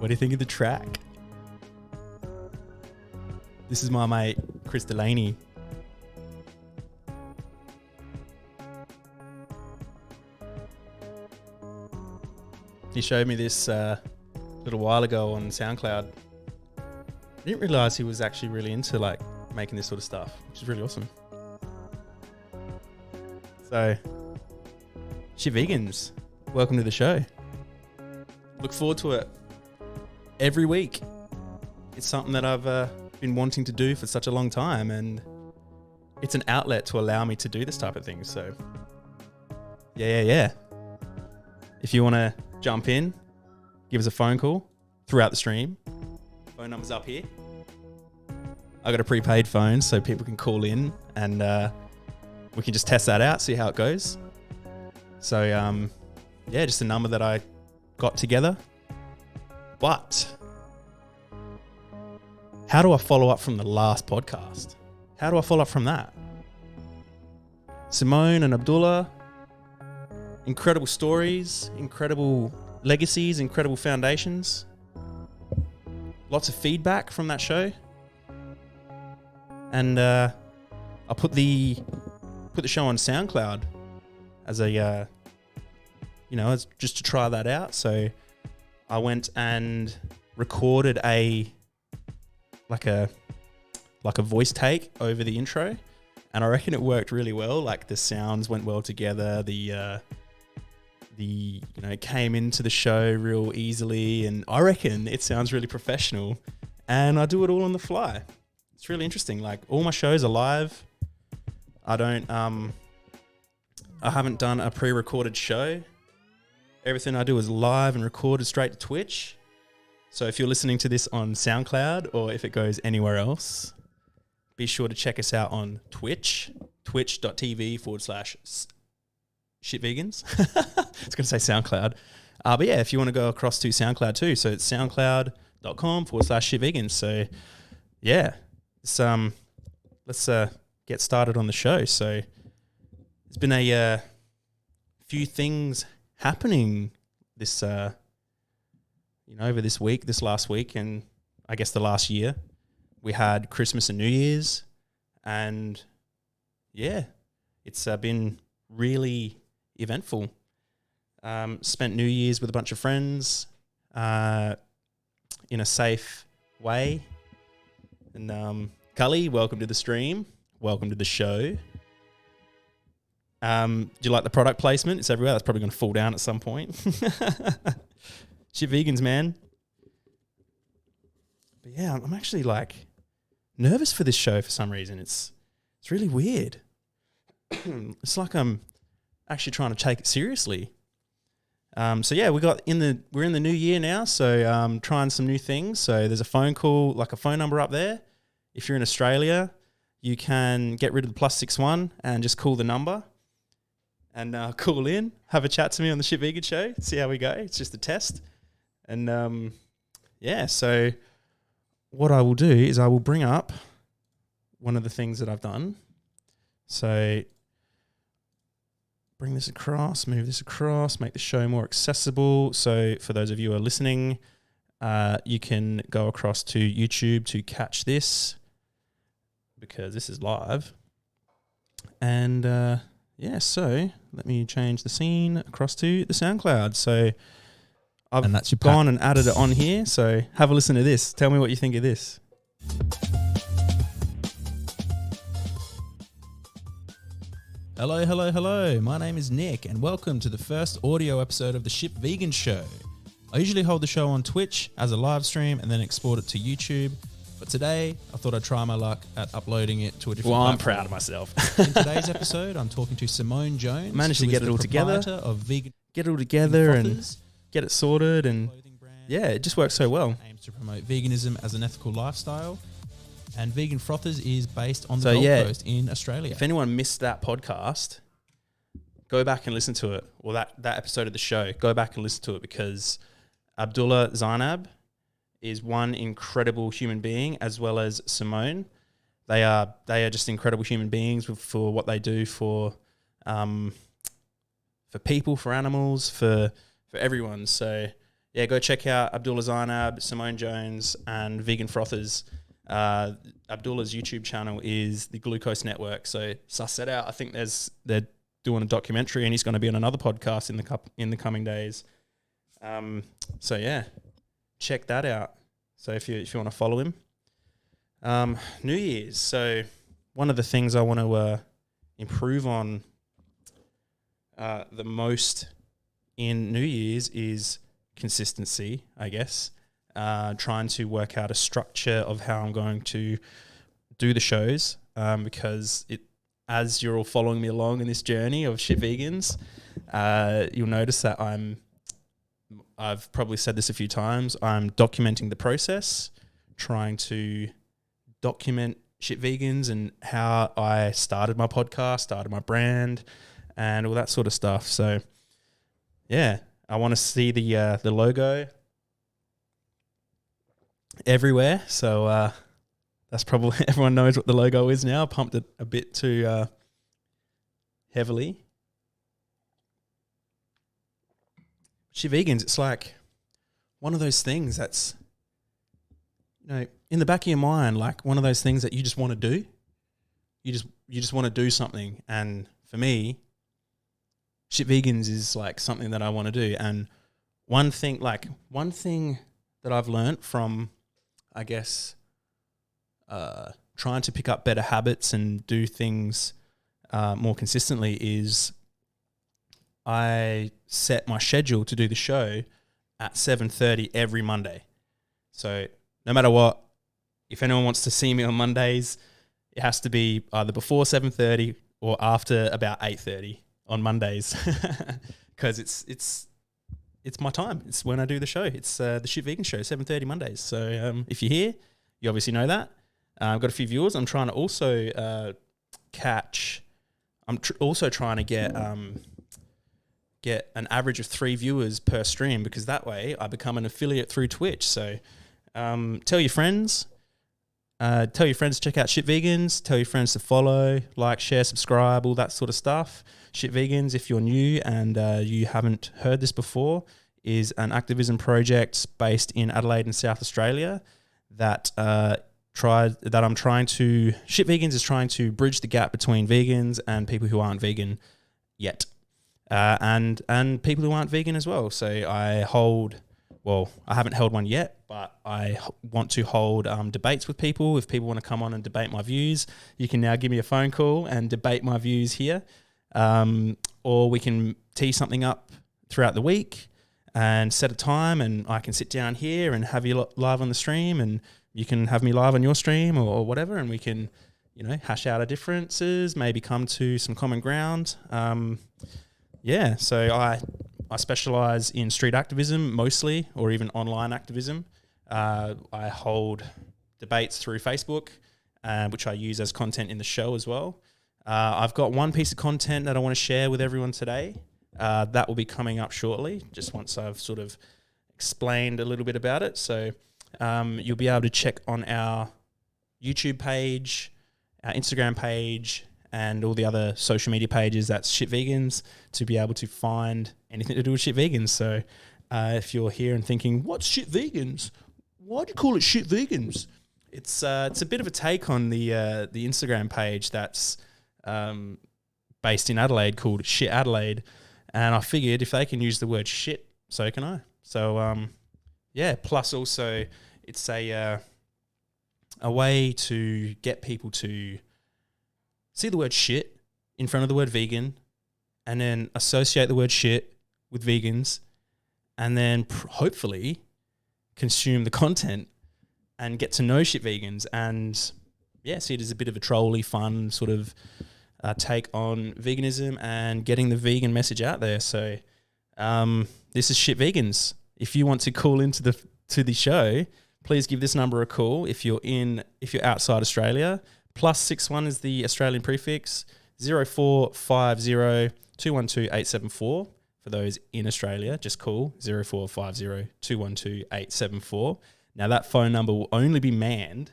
What do you think of the track? This is my mate, Chris Delaney. He showed me this a little while ago on SoundCloud. I didn't realise he was actually really into like making this sort of stuff, which is really awesome. So, shit vegans, welcome to the show. Look forward to it every week. It's something that I've been wanting to do for such a long time, and it's an outlet to allow me to do this type of thing. So, yeah. If you want to jump in, give us a phone call throughout the stream. Phone number's up here. I got a prepaid phone so people can call in and we can just test that out, see how it goes. So, just a number that I got together. But how do I follow up from the last podcast? How do I follow up from that? Simone and Abdullah, incredible stories, incredible legacies, incredible foundations. Lots of feedback from that show. And I put the show on SoundCloud as a as just to try that out. So I went and recorded a voice take over the intro, and I reckon it worked really well. Like the sounds went well together. It came into the show real easily, and I reckon it sounds really professional. And I do it all on the fly. It's really interesting. Like all my shows are live. I haven't done a pre-recorded show. Everything I do is live and recorded straight to Twitch. So if you're listening to this on SoundCloud or if it goes anywhere else, be sure to check us out on Twitch, twitch.tv/shitvegans. I was going to say SoundCloud. But yeah, if you want to go across to SoundCloud too, so it's soundcloud.com/shitvegans. So yeah, let's get started on the show. So there's been a few things happening this over this last week, and I guess the last year. We had Christmas and New Year's, and yeah, it's been really eventful. Spent New Year's with a bunch of friends in a safe way. And Cully, welcome to the stream. Welcome to the show. Do you like the product placement? It's everywhere. That's probably going to fall down at some point. Shit vegans, man. But yeah, I'm actually like nervous for this show for some reason. It's really weird. It's like I'm actually trying to take it seriously. So yeah, we're in the new year now, so trying some new things. So there's a phone number up there. If you're in Australia, you can get rid of the +61 and just call the number and call in, have a chat to me on the Shit Vegan Show, see how we go. It's just a test. And so what I will do is I will bring up one of the things that I've done. So bring this across, move this across, make the show more accessible. So for those of you who are listening, you can go across to YouTube to catch this because this is live. And so let me change the scene across to the SoundCloud. So I've gone and added it on here. So have a listen to this. Tell me what you think of this. Hello. My name is Nick, and welcome to the first audio episode of the Ship Vegan Show. I usually hold the show on Twitch as a live stream and then export it to YouTube. But today, I thought I'd try my luck at uploading it to a different platform. I'm proud of myself. In today's episode, I'm talking to Simone Jones. Managed to get it all together. Of vegan get it all together and get it sorted. And yeah, it just works so well. Aims to promote veganism as an ethical lifestyle. And Vegan Frothers is based on the Gold Coast in Australia. If anyone missed that podcast, go back and listen to it. Or that episode of the show, go back and listen to it because Abdullah Zainab is one incredible human being, as well as Simone. They are just incredible human beings for what they do for people, for animals, for everyone. So yeah, go check out Abdullah Zainab, Simone Jones, and Vegan Frothers. Abdullah's YouTube channel is the Glucose Network. So suss that out. I think they're doing a documentary, and he's going to be on another podcast in the coming days. So yeah, check that out. So if you want to follow him, New Year's. So one of the things I want to improve on the most in New Year's is consistency, I guess. Trying to work out a structure of how I'm going to do the shows, because as you're all following me along in this journey of Shit Vegans, you'll notice that I've probably said this a few times, I'm documenting the process, trying to document Shit Vegans and how I started my podcast, started my brand, and all that sort of stuff. So yeah, I want to see the logo everywhere. So that's probably, everyone knows what the logo is now. Pumped it a bit too heavily. Shit Vegans, it's like one of those things that's, in the back of your mind, like one of those things that you just want to do. You just want to do something. And for me, Shit Vegans is like something that I want to do. And one thing that I've learnt from, I guess, trying to pick up better habits and do things more consistently is I set my schedule to do the show at 7:30 every Monday. So no matter what, if anyone wants to see me on Mondays, it has to be either before 7:30 or after about 8:30 on Mondays, because it's my time. It's when I do the show. It's the Shit Vegan Show, 7:30 Mondays. So if you're here, you obviously know that. I've got a few viewers. I'm trying to also catch. I'm also trying to get an average of 3 viewers per stream, because that way I become an affiliate through Twitch. So tell your friends. Tell your friends to check out Shit Vegans. Tell your friends to follow, like, share, subscribe, all that sort of stuff. Shit Vegans, if you're new and you haven't heard this before, is an activism project based in Adelaide in South Australia that I'm trying to. Shit Vegans is trying to bridge the gap between vegans and people who aren't vegan yet, and people who aren't vegan as well. So I haven't held one yet, but I want to hold debates with people. If people want to come on and debate my views, you can now give me a phone call and debate my views here. Or we can tee something up throughout the week and set a time, and I can sit down here and have you live on the stream, and you can have me live on your stream or whatever, and we can, hash out our differences, maybe come to some common ground. So I specialize in street activism mostly, or even online activism. I hold debates through Facebook, which I use as content in the show as well. I've got one piece of content that I want to share with everyone today. That will be coming up shortly, just once I've sort of explained a little bit about it. So you'll be able to check on our YouTube page, our Instagram page, and all the other social media pages. That's Shit Vegans, to be able to find anything to do with Shit Vegans. So if you're here and thinking, what's Shit Vegans? Why do you call it Shit Vegans? It's a bit of a take on the Instagram page that's based in Adelaide called Shit Adelaide. And I figured if they can use the word shit, so can I. So plus also it's a way to get people to see the word shit in front of the word vegan, and then associate the word shit with vegans, and then hopefully consume the content and get to know Shit Vegans, and see it as a bit of a trolly, fun sort of take on veganism and getting the vegan message out there. So this is Shit Vegans. If you want to call into the show, please give this number a call. If you're outside Australia, +61 is the Australian prefix, 0450 212 874. For those in Australia, just call 0450 212 874. Now that phone number will only be manned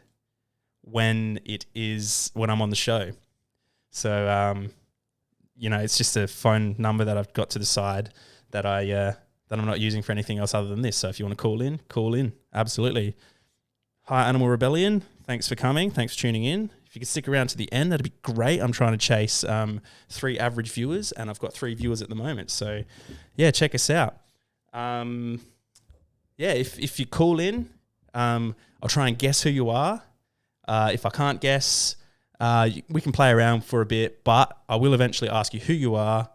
when I'm on the show. So, it's just a phone number that I've got to the side that I that I'm not using for anything else other than this. So if you want to call in. Absolutely. Hi, Animal Rebellion. Thanks for coming. Thanks for tuning in. If you could stick around to the end, that'd be great. I'm trying to chase 3 average viewers, and I've got 3 viewers at the moment. So, yeah, check us out. If you call in, I'll try and guess who you are. If I can't guess, we can play around for a bit, but I will eventually ask you who you are.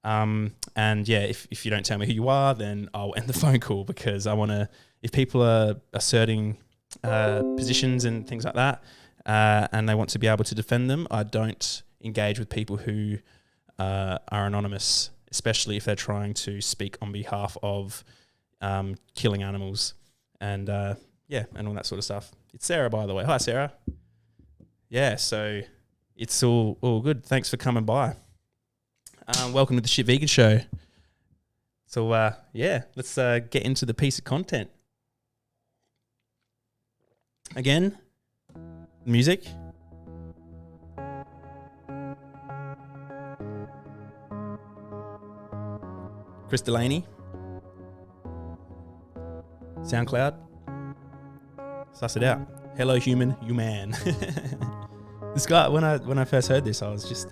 If you don't tell me who you are, then I'll end the phone call, because I want to, if people are asserting positions and things like that, and they want to be able to defend them, I don't engage with people who are anonymous, especially if they're trying to speak on behalf of killing animals and all that sort of stuff. It's Sarah, by the way. Hi, Sarah. Yeah, so it's all good. Thanks for coming by. Welcome to the Shit Vegan Show. So, let's get into the piece of content. Again, music. Chris Delaney. SoundCloud. Suss it out. Hello, human, you man. This guy, when I first heard this, I was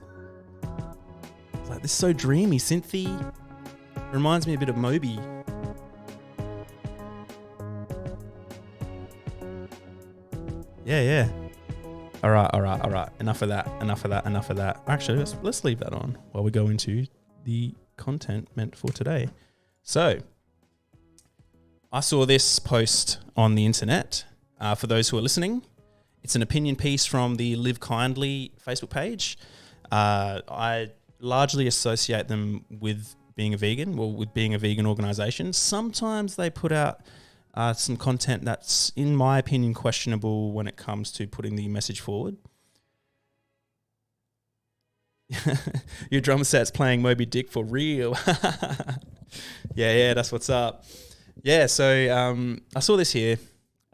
like, this is so dreamy, synthy. Reminds me a bit of Moby. Yeah. All right. Enough of that. Actually, let's leave that on while we go into the content meant for today. So, I saw this post on the internet. For those who are listening, it's an opinion piece from the Live Kindly Facebook page. I largely associate them with being a vegan, or with being a vegan organisation. Sometimes they put out some content that's, in my opinion, questionable when it comes to putting the message forward. Your drum set's playing Moby Dick for real. Yeah, that's what's up. Yeah, so I saw this here.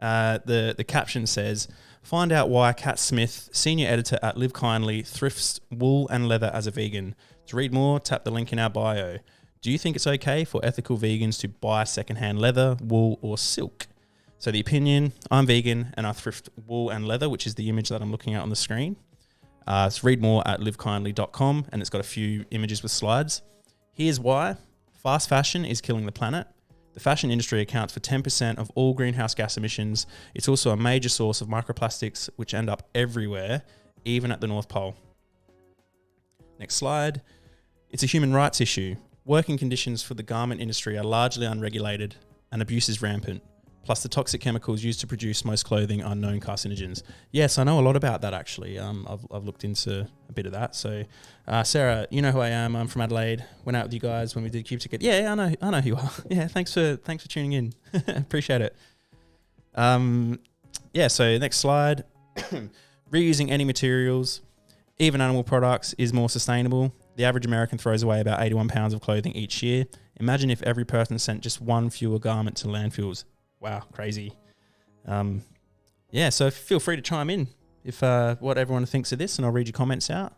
The caption says, "Find out why Kat Smith, senior editor at Live Kindly, thrifts wool and leather as a vegan. To read more, tap the link in our bio. Do you think it's okay for ethical vegans to buy secondhand leather, wool, or silk?" So the opinion: I'm vegan and I thrift wool and leather, which is the image that I'm looking at on the screen. So read more at livekindly.com, and it's got a few images with slides. Here's why. Fast fashion is killing the planet. The fashion industry accounts for 10% of all greenhouse gas emissions. It's also a major source of microplastics, which end up everywhere, even at the North Pole. Next slide. It's a human rights issue. Working conditions for the garment industry are largely unregulated and abuse is rampant. Plus, the toxic chemicals used to produce most clothing are known carcinogens. Yes, I know a lot about that, actually. I've looked into a bit of that. So, Sarah, you know who I am. I'm from Adelaide. Went out with you guys when we did Cube Ticket. Yeah, I know who you are. Yeah, thanks for tuning in. Appreciate it. So next slide. Reusing any materials, even animal products, is more sustainable. The average American throws away about 81 pounds of clothing each year. Imagine if every person sent just one fewer garment to landfills. Wow, crazy. So feel free to chime in if what everyone thinks of this, and I'll read your comments out.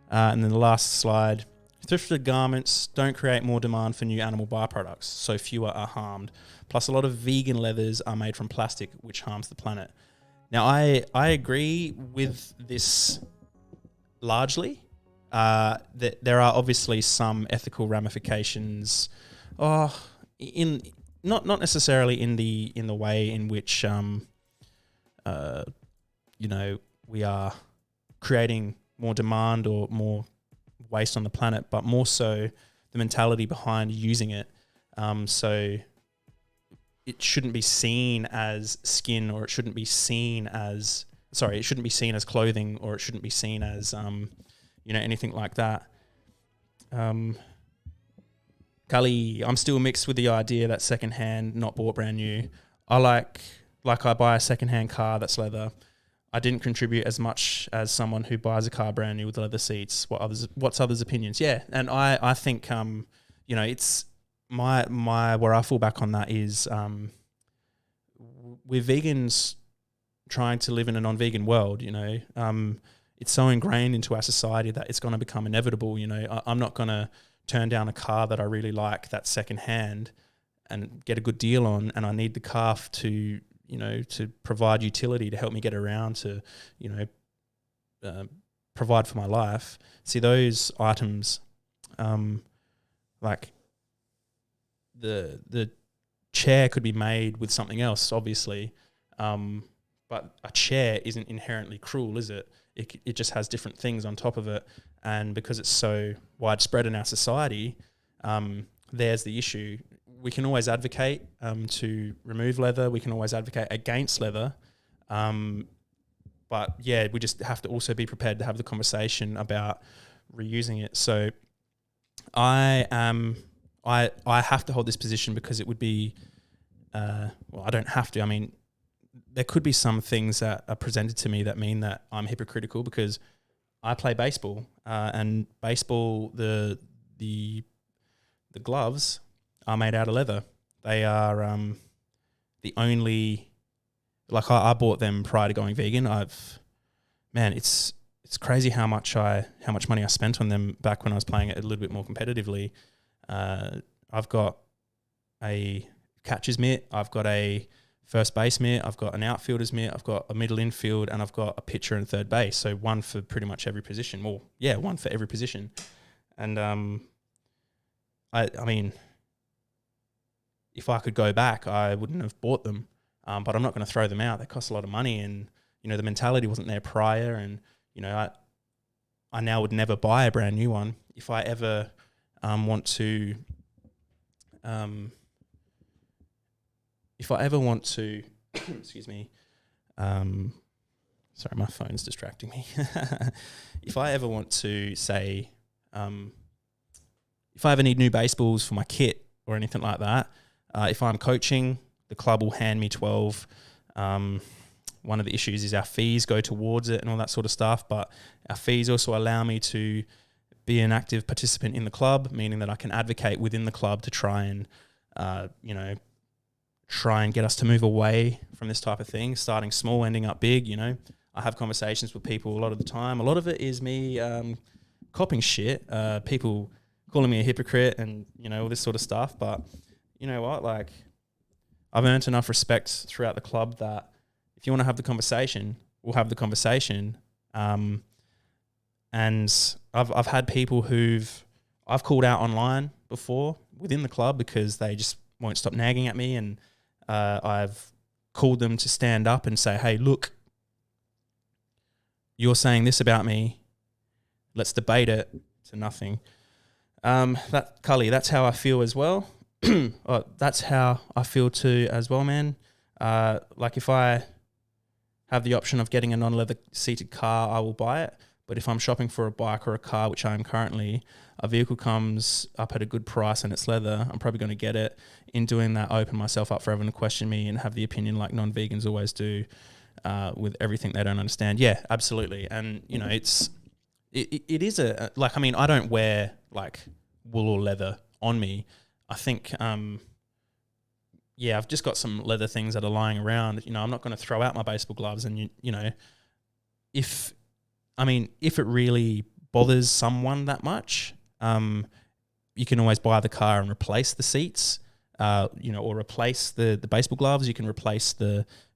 And then the last slide. Thrifted garments don't create more demand for new animal byproducts, so fewer are harmed. Plus, a lot of vegan leathers are made from plastic, which harms the planet. Now, I agree with this largely. That there are obviously some ethical ramifications. Not necessarily in the way in which we are creating more demand or more waste on the planet, but more so the mentality behind using it. So it shouldn't be seen as skin, or it shouldn't be seen as clothing, or it shouldn't be seen as anything like that. Cully, I'm still mixed with the idea that secondhand, not bought brand new. I buy a secondhand car that's leather. I didn't contribute as much as someone who buys a car brand new with leather seats. What's others' opinions? Yeah, and I think it's my where I fall back on that is we're vegans trying to live in a non-vegan world. It's so ingrained into our society that it's going to become inevitable. I'm not going to turn down a car that I really like that's secondhand and get a good deal on, and I need the calf to, to provide utility to help me get around to, provide for my life. See, those items, like the chair could be made with something else, obviously, but a chair isn't inherently cruel, is it? It just has different things on top of it, and because it's so widespread in our society, there's the issue. We can always advocate to remove leather. We can always advocate against leather. But yeah, we just have to also be prepared to have the conversation about reusing it. So I have to hold this position because it would be, I don't have to. I mean, there could be some things that are presented to me that mean that I'm hypocritical because I play baseball, and baseball, the gloves are made out of leather. They are the only, like I bought them prior to going vegan. It's crazy how much money I spent on them back when I was playing it a little bit more competitively. I've got a catcher's mitt, I've got a first base mitt, I've got an outfielder's mitt, I've got a middle infield, and I've got a pitcher and third base. So one for pretty much every position. Well, yeah, one for every position. And I mean, if I could go back, I wouldn't have bought them. But I'm not going to throw them out. They cost a lot of money, and the mentality wasn't there prior. And I now would never buy a brand new one. If I ever want to, excuse me. Sorry, my phone's distracting me. If I ever want to say, if I ever need new baseballs for my kit or anything like that, if I'm coaching, the club will hand me 12. One of the issues is our fees go towards it and all that sort of stuff, but our fees also allow me to be an active participant in the club, meaning that I can advocate within the club to try and, get us to move away from this type of thing, starting small, ending up big. I have conversations with people a lot of the time. A lot of it is me copying shit, people calling me a hypocrite and, all this sort of stuff. But you know what, like, I've earned enough respect throughout the club that if you want to have the conversation, we'll have the conversation. And I've had people I've called out online before within the club because they just won't stop nagging at me, and I've called them to stand up and say, hey, look, you're saying this about me. Let's debate it to nothing. Cully, that's how I feel as well. That's how I feel too as well, man. Like if I have the option of getting a non-leather seated car, I will buy it. But if I'm shopping for a bike or a car, which I am currently, a vehicle comes up at a good price and it's leather, I'm probably going to get it. In doing that, I open myself up for everyone to question me and have the opinion like non-vegans always do with everything they don't understand. Yeah, absolutely. And, it is I don't wear like wool or leather on me. I think, I've just got some leather things that are lying around. I'm not going to throw out my baseball gloves. And, if it really bothers someone that much, you can always buy the car and replace the seats, or replace the baseball gloves. You can replace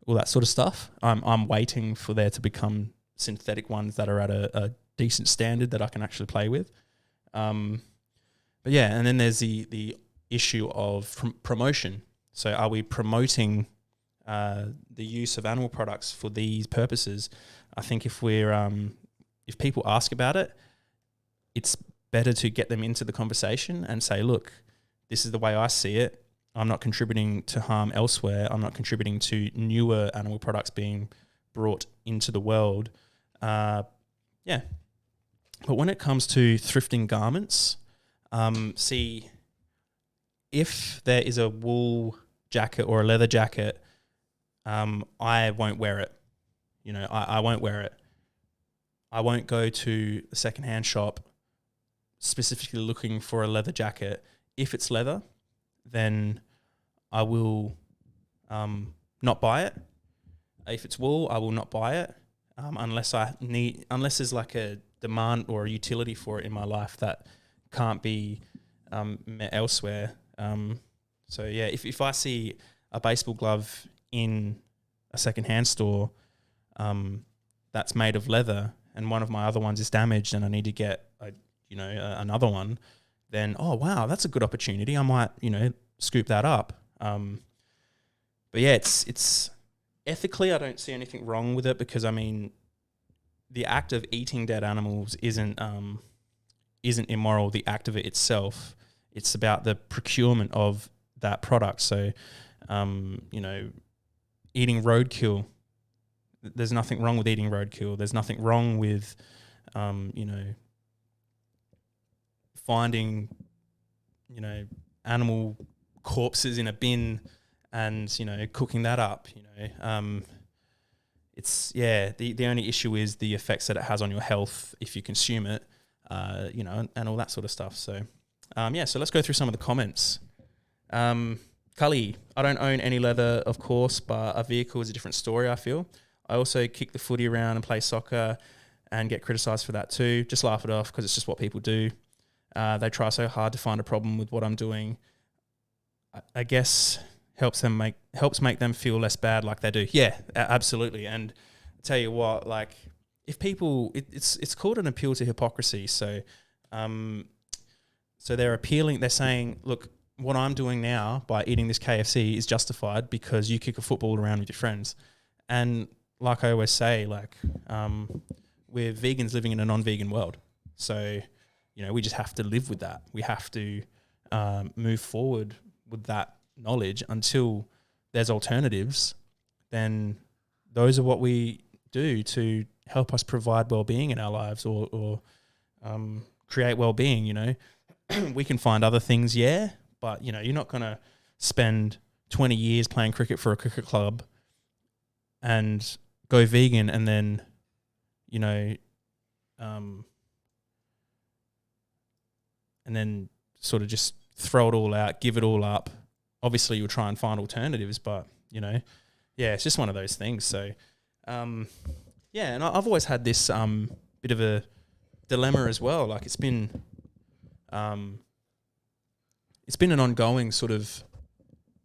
all that sort of stuff. I'm waiting for there to become synthetic ones that are at a decent standard that I can actually play with. But yeah, and then there's the issue of promotion. So are we promoting the use of animal products for these purposes? I think if people ask about it, it's better to get them into the conversation and say, look, this is the way I see it. I'm not contributing to harm elsewhere. I'm not contributing to newer animal products being brought into the world. But when it comes to thrifting garments, if there is a wool jacket or a leather jacket, I won't wear it. I won't wear it. I won't go to a secondhand shop specifically looking for a leather jacket. If it's leather, then I will not buy it. If it's wool, I will not buy it unless there's like a demand or a utility for it in my life that can't be met elsewhere. So yeah, if I see a baseball glove in a secondhand store that's made of leather and one of my other ones is damaged and I need to get another one, then wow, that's a good opportunity. I might scoop that up. But yeah, it's ethically I don't see anything wrong with it because I mean the act of eating dead animals isn't immoral. The act of it itself, it's about the procurement of that product. So eating roadkill, there's nothing wrong with eating roadkill. There's nothing wrong with finding animal corpses in a bin and cooking that up. It's the only issue is the effects that it has on your health if you consume it, and all that sort of stuff. So so let's go through some of the comments. Cully, I don't own any leather, of course, but a vehicle is a different story, I feel. I also kick the footy around and play soccer and get criticised for that too. Just laugh it off because it's just what people do. They try so hard to find a problem with what I'm doing. I guess helps make them feel less bad like they do. Yeah, absolutely. And I tell you what, like if people, it's called an appeal to hypocrisy. So they're appealing, they're saying, look, what I'm doing now by eating this KFC is justified because you kick a football around with your friends. And like I always say, like we're vegans living in a non-vegan world. So, we just have to live with that. We have to move forward with that knowledge until there's alternatives. Then those are what we do to help us provide well-being in our lives or create well-being, We can find other things, but, you're not going to spend 20 years playing cricket for a cricket club and go vegan and then, and then sort of just throw it all out, give it all up. Obviously, you'll try and find alternatives, but, it's just one of those things. So, and I've always had this bit of a dilemma as well. Like it's been an ongoing sort of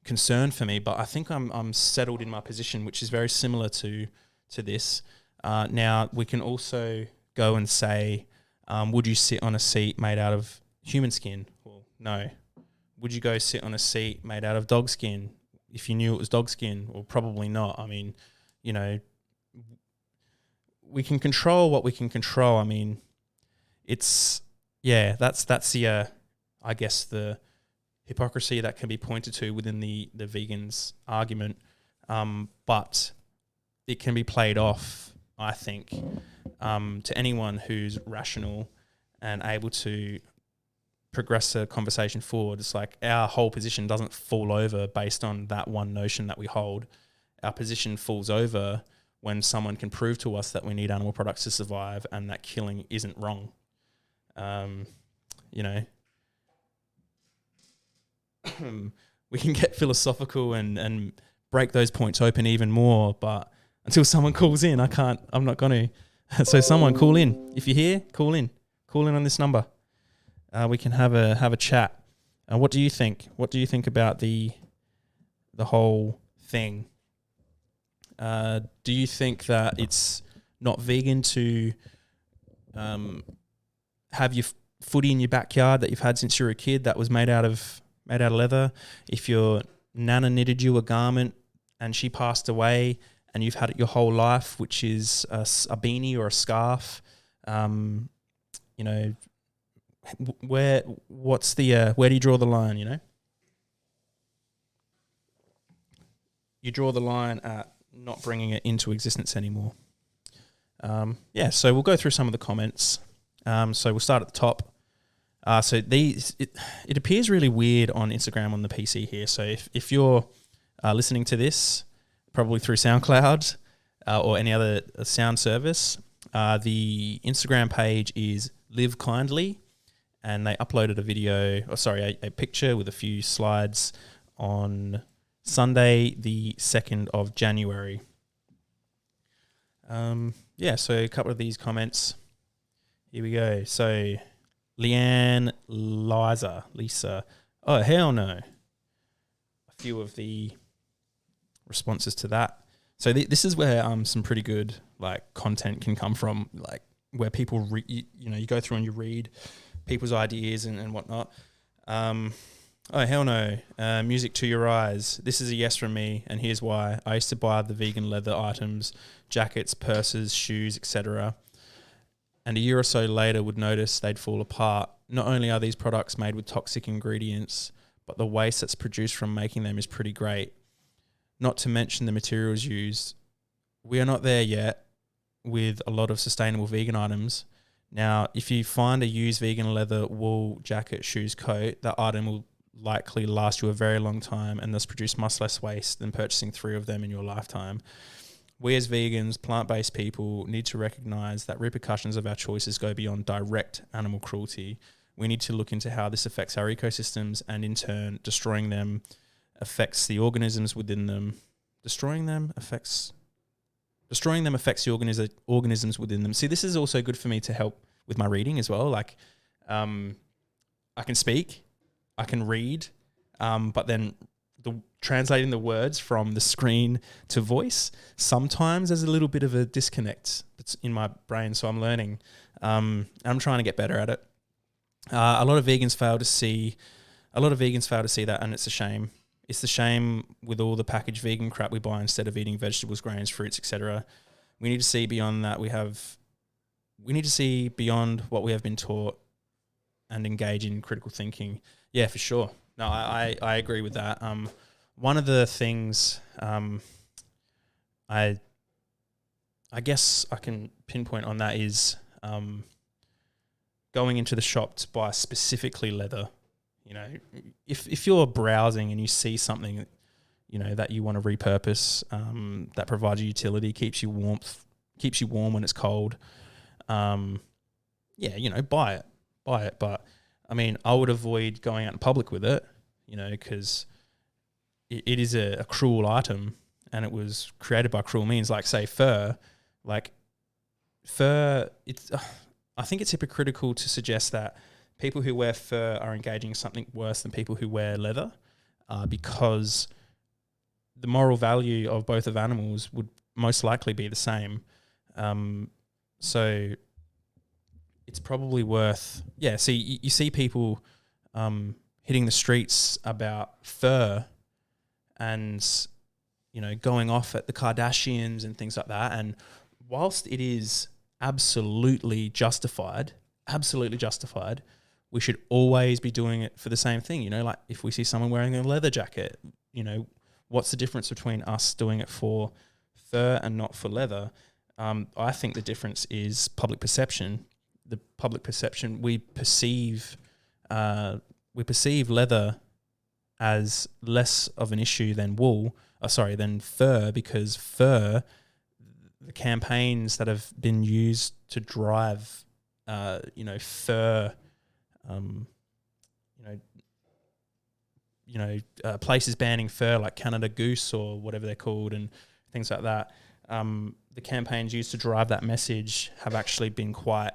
concern for me, but I think I'm settled in my position, which is very similar to this. Now, we can also go and say, would you sit on a seat made out of human skin? Well, no. Would you go sit on a seat made out of dog skin if you knew it was dog skin? Well, probably not. I mean, we can control what we can control. I mean, that's the, I guess, the hypocrisy that can be pointed to within the vegans' argument. But it can be played off, I think, to anyone who's rational and able to progress a conversation forward. It's like our whole position doesn't fall over based on that one notion that we hold. Our position falls over when someone can prove to us that we need animal products to survive and that killing isn't wrong. We can get philosophical and break those points open even more, but until someone calls in, I'm not going to. So someone call in. If you're here, call in on this number. We can have a chat. What do you think? What do you think about the whole thing? Do you think that it's not vegan to have your footy in your backyard that you've had since you were a kid that was made out of leather? If your nana knitted you a garment and she passed away and you've had it your whole life, which is a beanie or a scarf, where do you draw the line? You draw the line at not bringing it into existence anymore. So we'll go through some of the comments. So we'll start at the top. So it appears really weird on Instagram on the PC here. So if you're listening to this, probably through SoundCloud or any other sound service, the Instagram page is Live Kindly, and they uploaded a picture with a few slides on Sunday, the 2nd of January. So a couple of these comments. Here we go. So Lisa. Oh, hell no. few of the responses to that. So this is where some pretty good like content can come from, like where people you go through and you read people's ideas and whatnot. Oh, hell no. Music to your eyes. This is a yes from me, and here's why. I used to buy the vegan leather items, jackets, purses, shoes, etc. And a year or so later would notice they'd fall apart. Not only are these products made with toxic ingredients, but the waste that's produced from making them is pretty great. Not to mention the materials used. We are not there yet with a lot of sustainable vegan items. Now, if you find a used vegan leather, wool, jacket, shoes, coat, that item will likely last you a very long time and thus produce much less waste than purchasing 3 of them in your lifetime. We as vegans, plant-based people, need to recognise that repercussions of our choices go beyond direct animal cruelty. We need to look into how this affects our ecosystems, and in turn, destroying them affects the organisms within them. Destroying them affects the organisms within them. See, this is also good for me to help with my reading as well. Like, I can speak, I can read, but then translating the words from the screen to voice, sometimes there's a little bit of a disconnect that's in my brain. So I'm learning. I'm trying to get better at it. A lot of vegans fail to see that, and it's a shame. It's the shame with all the packaged vegan crap we buy instead of eating vegetables, grains, fruits, etc. We need to see beyond that. We need to see beyond what we have been taught and engage in critical thinking. Yeah, for sure. No, I agree with that. One of the things I guess I can pinpoint on that is going into the shop to buy specifically leather. You know, if you're browsing and you see something, you know, that you want to repurpose, that provides you utility, keeps you warm when it's cold, yeah, you know, buy it. But I mean, I would avoid going out in public with it, you know, because it is a cruel item, and it was created by cruel means. Like, say, fur. It's I think it's hypocritical to suggest that people who wear fur are engaging in something worse than people who wear leather, because the moral value of both of animals would most likely be the same. So it's probably worth, see, you see people hitting the streets about fur and, you know, going off at the Kardashians and things like that. And whilst it is absolutely justified, we should always be doing it for the same thing. You know, like if we see someone wearing a leather jacket, you know, what's the difference between us doing it for fur and not for leather? I think the difference is public perception. The public perception, we perceive leather as less of an issue than than fur, because fur, the campaigns that have been used to drive, fur, places banning fur like Canada Goose or whatever they're called and things like that. The campaigns used to drive that message have actually been quite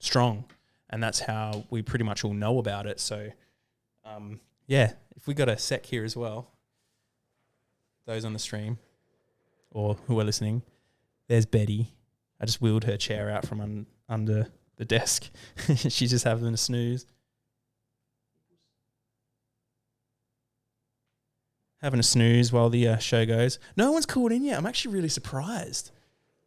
strong, and that's how we pretty much all know about it. So, if we got a sec here as well, those on the stream or who are listening, there's Betty. I just wheeled her chair out from under the desk. She's just having a snooze. Having a snooze while the show goes. No one's called in yet. I'm actually really surprised.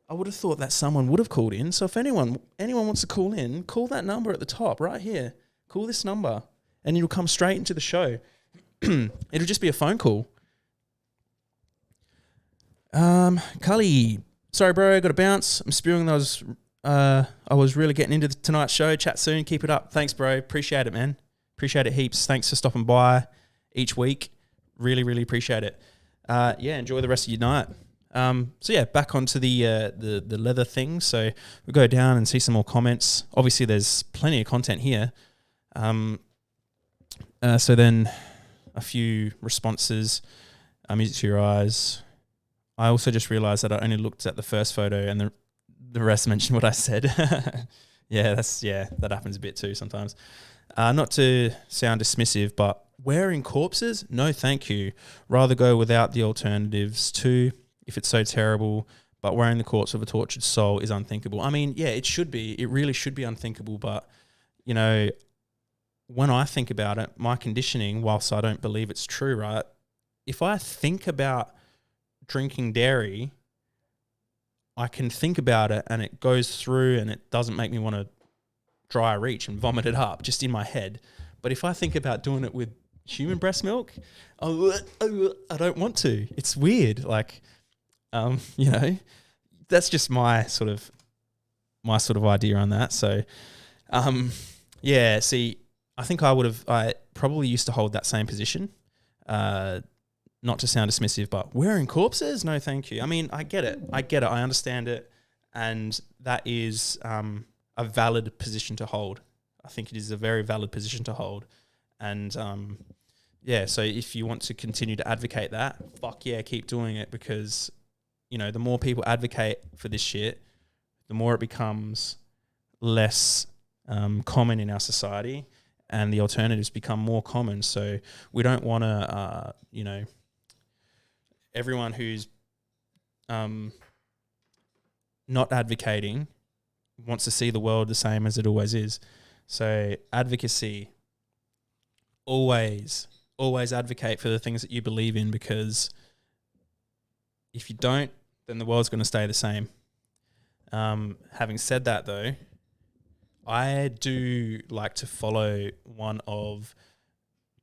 I would have thought that someone would have called in. So if anyone wants to call in, call that number at the top right here. Call this number and it'll come straight into the show. It'll just be a phone call. Cully, sorry bro, I got to bounce. I'm spewing those. I was really getting into tonight's show. Chat soon. Keep it up. Thanks, bro. Appreciate it, man. Appreciate it heaps. Thanks for stopping by each week. Really, really appreciate it. Enjoy the rest of your night. Back onto the leather thing. So we'll go down and see some more comments. Obviously, there's plenty of content here. So then a few responses. Music to your eyes. I also just realised that I only looked at the first photo and the rest mentioned what I said. Yeah, that happens a bit too sometimes. Not to sound dismissive, but wearing corpses, no thank you. Rather go without the alternatives too, if it's so terrible. But wearing the corpse of a tortured soul is unthinkable. I mean, yeah, it should be. It really should be unthinkable. But, you know, when I think about it, my conditioning, whilst I don't believe it's true, right? If I think about drinking dairy, I can think about it and it goes through and it doesn't make me want to dry reach and vomit it up just in my head. But if I think about doing it with human breast milk, I don't want to. It's weird. Like, you know, that's just my sort of idea on that. So, yeah, see, I think I probably used to hold that same position. Not to sound dismissive, but wearing corpses? No, thank you. I mean, I get it. I understand it. And that is a valid position to hold. I think it is a very valid position to hold. And, yeah, so if you want to continue to advocate that, fuck yeah, keep doing it, because, you know, the more people advocate for this shit, the more it becomes less common in our society and the alternatives become more common. So we don't want to, you know, everyone who's not advocating wants to see the world the same as it always is. So advocacy, always advocate for the things that you believe in, because if you don't, then the world's going to stay the same. Having said that, though, I do like to follow one of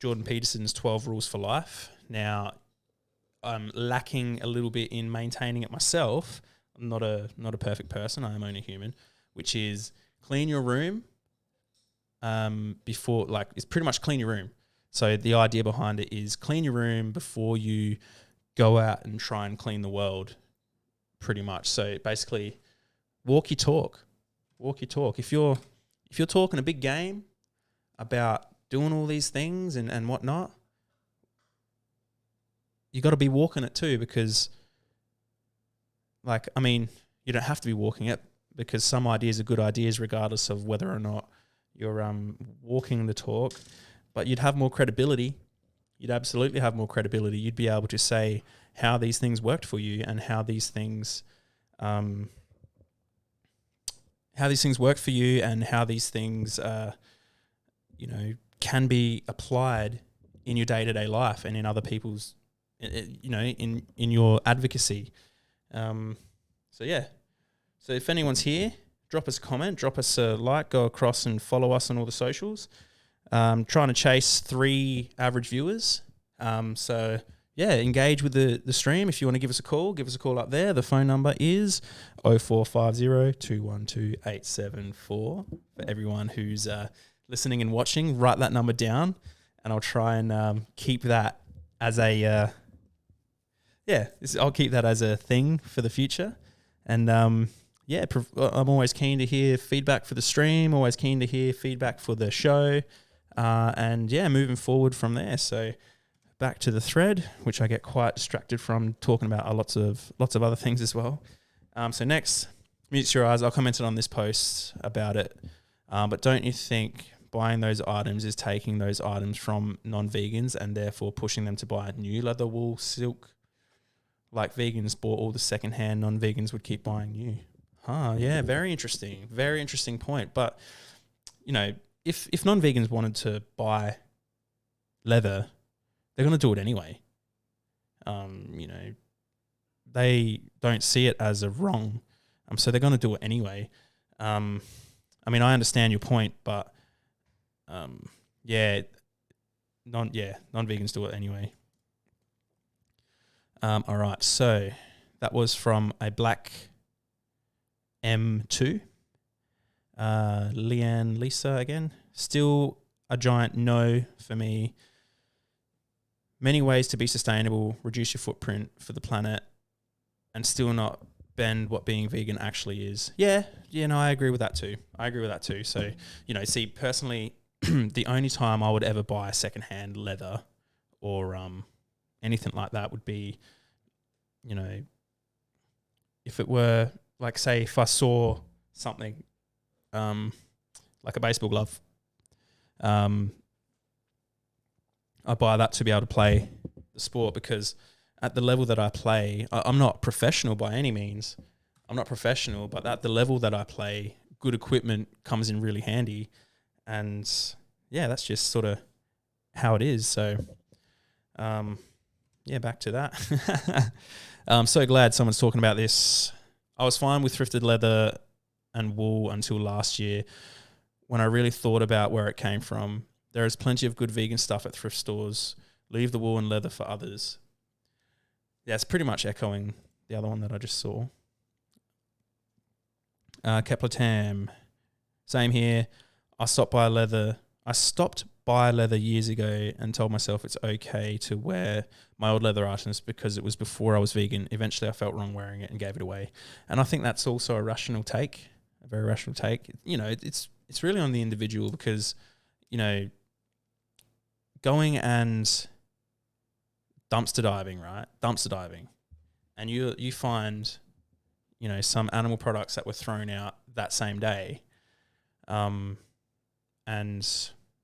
Jordan Peterson's 12 Rules for Life. Now, I'm lacking a little bit in maintaining it myself. I'm not a perfect person. I am only human, which is clean your room before, like, it's pretty much clean your room. So the idea behind it is clean your room before you go out and try and clean the world, pretty much. So basically, walk your talk. If you're talking a big game about doing all these things and whatnot, you got to be walking it too, because, like, I mean, you don't have to be walking it, because some ideas are good ideas regardless of whether or not you're walking the talk. But you'd have more credibility. You'd absolutely have more credibility. You'd be able to say how these things worked for you and how these things work for you, and how these things, you know, can be applied in your day-to-day life and in other people's, you know, in your advocacy. So yeah. So if anyone's here, drop us a comment, drop us a like, go across and follow us on all the socials. Trying to chase 3 average viewers. So yeah, engage with the stream. If you want to give us a call up there. The phone number is 0450 212 874. For everyone who's listening and watching, write that number down, and I'll try and keep that as a I'll keep that as a thing for the future. And I'm always keen to hear feedback for the stream. Always keen to hear feedback for the show. And yeah, moving forward from there. So back to the thread, which I get quite distracted from talking about lots of other things as well. So next, mute your eyes. I'll comment on this post about it. But don't you think buying those items is taking those items from non-vegans and therefore pushing them to buy new leather, wool, silk? Like vegans bought all the secondhand, non-vegans would keep buying new. Yeah, very interesting. Very interesting point. But, you know, if non-vegans wanted to buy leather, they're going to do it anyway. You know, they don't see it as a wrong, so they're going to do it anyway. I mean, I understand your point, but non-vegans do it anyway. All right, so that was from a Black M2. Leanne Lisa again. Still a giant no for me. Many ways to be sustainable, reduce your footprint for the planet, and still not bend what being vegan actually is. Yeah, no, I agree with that too. So, you know, see, personally, the only time I would ever buy secondhand leather or anything like that would be, you know, if it were, like, say, if I saw something like a baseball glove. I buy that to be able to play the sport, because at the level that I play, I'm not professional by any means. I'm not professional, but at the level that I play, good equipment comes in really handy. And yeah, that's just sort of how it is. So, back to that. I'm so glad someone's talking about this. I was fine with thrifted leather and wool until last year, when I really thought about where it came from. There is plenty of good vegan stuff at thrift stores. Leave the wool and leather for others. Yeah, it's pretty much echoing the other one that I just saw. Kepler Tam, same here. I stopped by leather years ago and told myself it's okay to wear my old leather items because it was before I was vegan. Eventually I felt wrong wearing it and gave it away. And I think that's also a very rational take. You know, it's really on the individual, because, you know, going and dumpster diving, and you find, you know, some animal products that were thrown out that same day, and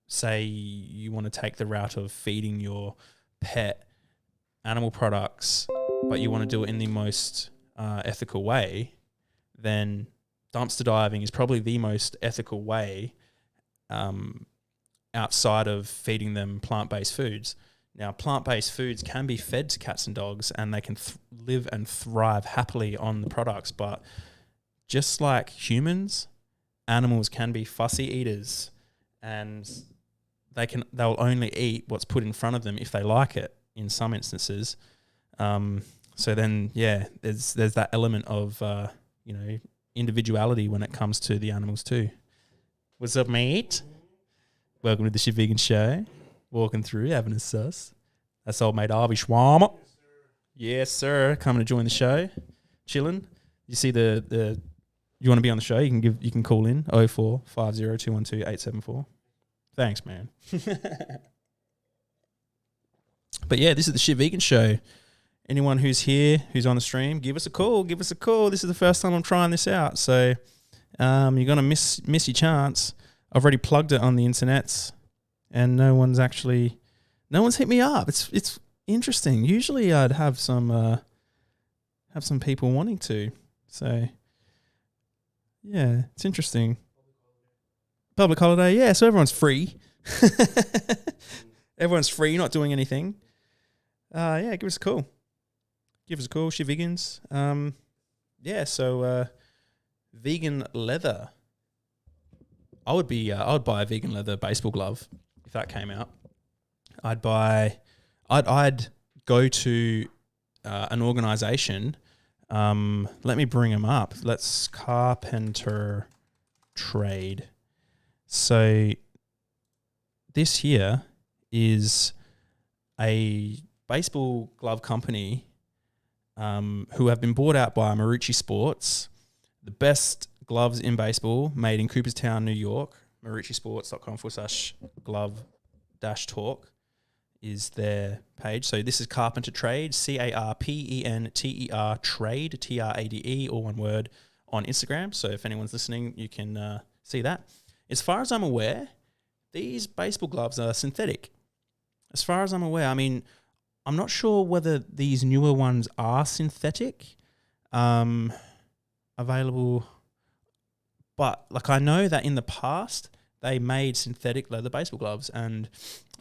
say you want to take the route of feeding your pet animal products, but you want to do it in the most ethical way, then dumpster diving is probably the most ethical way, outside of feeding them plant-based foods. Now, plant-based foods can be fed to cats and dogs, and they can live and thrive happily on the products. But just like humans, animals can be fussy eaters, and they'll only eat what's put in front of them if they like it, in some instances. So then, yeah, there's that element of you know, individuality when it comes to the animals too. What's up, mate? Welcome to the Shit Vegan Show. Walking through, having a sus. That's old mate Avi Schwammer. Yes, sir. Coming to join the show. Chilling. You see the you want to be on the show, you can call in 0450212874. Thanks, man. But yeah, this is the Shit Vegan Show. Anyone who's here, who's on the stream, give us a call. This is the first time I'm trying this out, so you're gonna miss your chance. I've already plugged it on the internets, and no one's hit me up. It's interesting. Usually I'd have some people wanting to. So yeah, it's interesting. Public holiday, yeah. So everyone's free. Everyone's free, not doing anything. Yeah, give us a call. Shit vegans. So vegan leather. I would buy a vegan leather baseball glove if that came out. I'd go to an organization. Let me bring them up. Let's Carpenter Trade. So this here is a baseball glove company who have been bought out by Marucci Sports, the best gloves in baseball, made in Cooperstown, New York. MarucciSports.com/glove-talk is their page. So this is Carpenter Trade, CARPENTER Trade, TRADE, all one word, on Instagram. So if anyone's listening, you can see that. As far as I'm aware, these baseball gloves are synthetic. As far as I'm aware, I mean, I'm not sure whether these newer ones are synthetic, available. But like, I know that in the past they made synthetic leather baseball gloves, and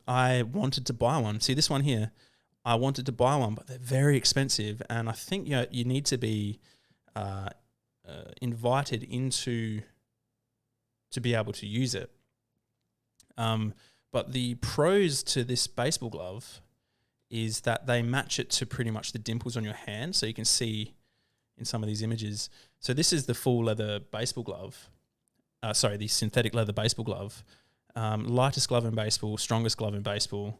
I wanted to buy one. See this one here, I wanted to buy one, but they're very expensive, and I think you need to be invited into to be able to use it. But the pros to this baseball glove is that they match it to pretty much the dimples on your hand, so you can see in some of these images. So this is the full leather baseball glove. The synthetic leather baseball glove. Lightest glove in baseball, strongest glove in baseball.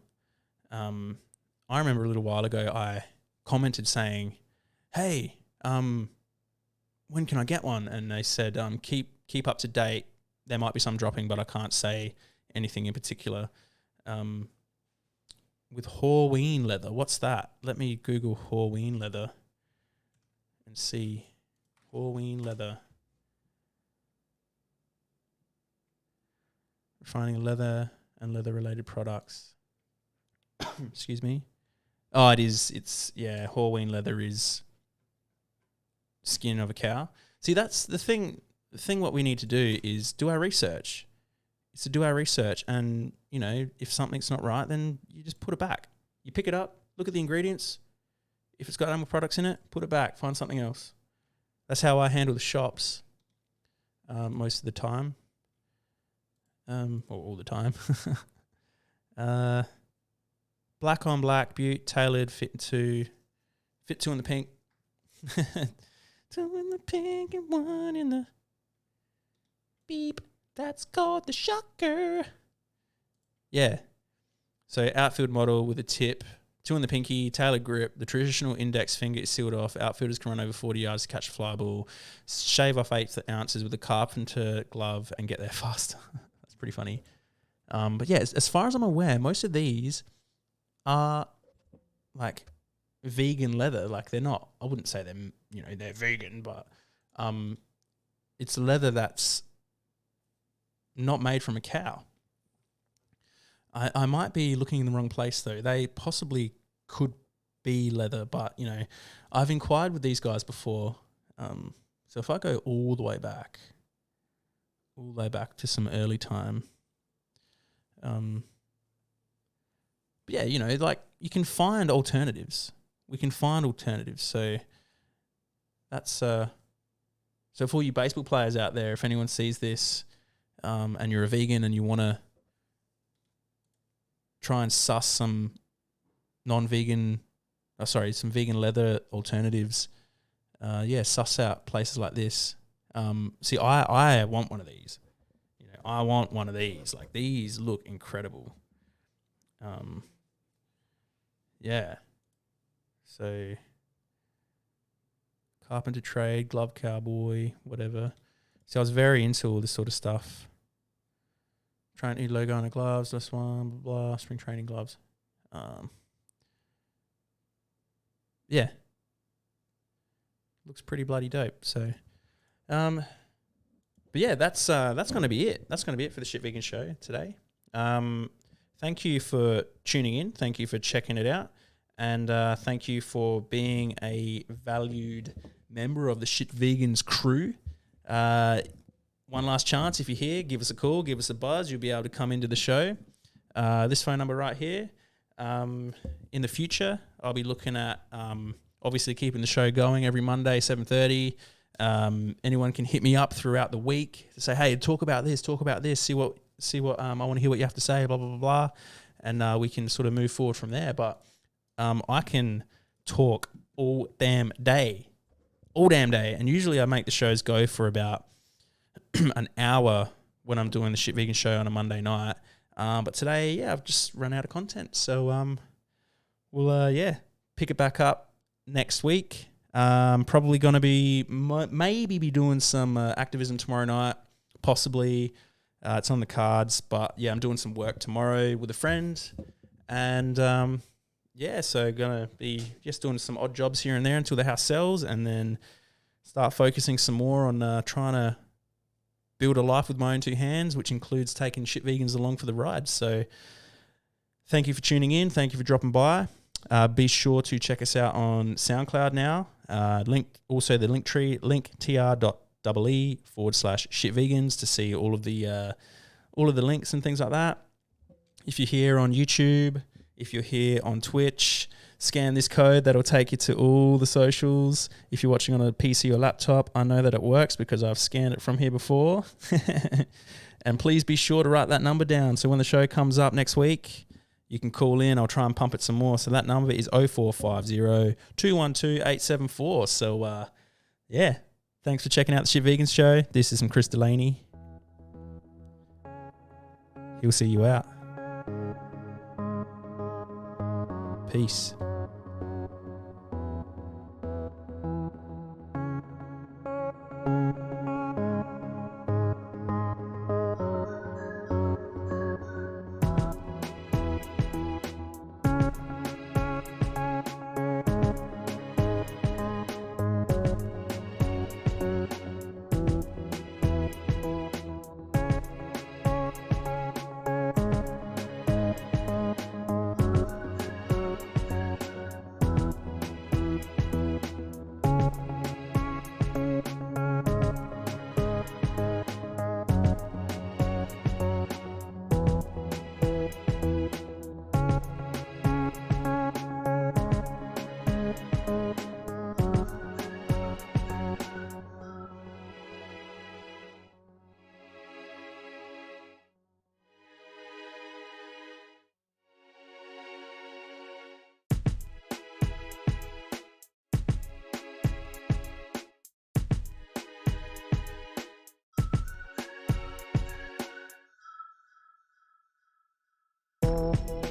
I remember a little while ago I commented saying, hey, when can I get one? And they said, keep up to date. There might be some dropping, but I can't say anything in particular. With Horween leather, what's that? Let me Google Horween leather and see. Horween leather. finding leather and leather-related products. Excuse me. Oh, it is. It's, Horween leather is skin of a cow. See, that's the thing. The thing what we need to do is do our research. It's to do our research, and, if something's not right, then you just put it back. You pick it up, look at the ingredients. If it's got animal products in it, put it back, find something else. That's how I handle the shops most of the time. Or all the time. Black on black, Butte, tailored, fit two in the pink. Two in the pink and one in the beep. That's called the shocker. Yeah. So outfield model with a tip, 2 in the pinky, tailored grip. The traditional index finger is sealed off. Outfielders can run over 40 yards to catch a fly ball. Shave off 8 ounces with a carpenter glove and get there faster. That's pretty funny. But yeah, as far as I'm aware, most of these are like vegan leather. Like, they're not, I wouldn't say they're vegan, but it's leather that's not made from a cow. I might be looking in the wrong place though. They possibly could be leather, but I've inquired with these guys before. So if I go all the way back to some early time, but yeah, like, you can find alternatives. We can find alternatives. So that's so for all you baseball players out there, if anyone sees this, and you're a vegan and you want to try and suss some some vegan leather alternatives, suss out places like this. See, I want one of these. I want one of these. Like, these look incredible. Yeah. So, carpenter trade, glove cowboy, whatever. So I was very into all this sort of stuff. Trying new logo on the gloves, this one, blah, blah, spring training gloves. Yeah. Looks pretty bloody dope. So, but yeah, that's going to be it. That's going to be it for the Shit Vegan Show today. Thank you for tuning in. Thank you for checking it out. And thank you for being a valued member of the Shit Vegans crew. One last chance, if you're here, give us a call, give us a buzz. You'll be able to come into the show. This phone number right here. In the future, I'll be looking at obviously keeping the show going every Monday, 7:30. Anyone can hit me up throughout the week to say, hey, talk about this, see what I want to hear what you have to say, blah, blah, blah, blah. And we can sort of move forward from there. But I can talk all damn day. And usually I make the shows go for about an hour when I'm doing the Shit Vegan Show on a Monday night. But today, I've just run out of content. So we'll pick it back up next week. Probably going to be maybe be doing some activism tomorrow night, possibly. It's on the cards, but yeah, I'm doing some work tomorrow with a friend, and so gonna be just doing some odd jobs here and there until the house sells, and then start focusing some more on trying to build a life with my own two hands, which includes taking Shit Vegans along for the ride. So thank you for tuning in. Thank you for dropping by. Be sure to check us out on SoundCloud now. Also the link tree, linktr.ee/shitvegans to see all of the links and things like that. If you're here on YouTube, if you're here on Twitch, scan this code. That'll take you to all the socials. If you're watching on a PC or laptop, I know that it works because I've scanned it from here before. And please be sure to write that number down. So when the show comes up next week, you can call in. I'll try and pump it some more. So that number is 0450 212 874. So, thanks for checking out the Shit Vegans Show. This is Chris Delaney. He'll see you out. Peace. Bye.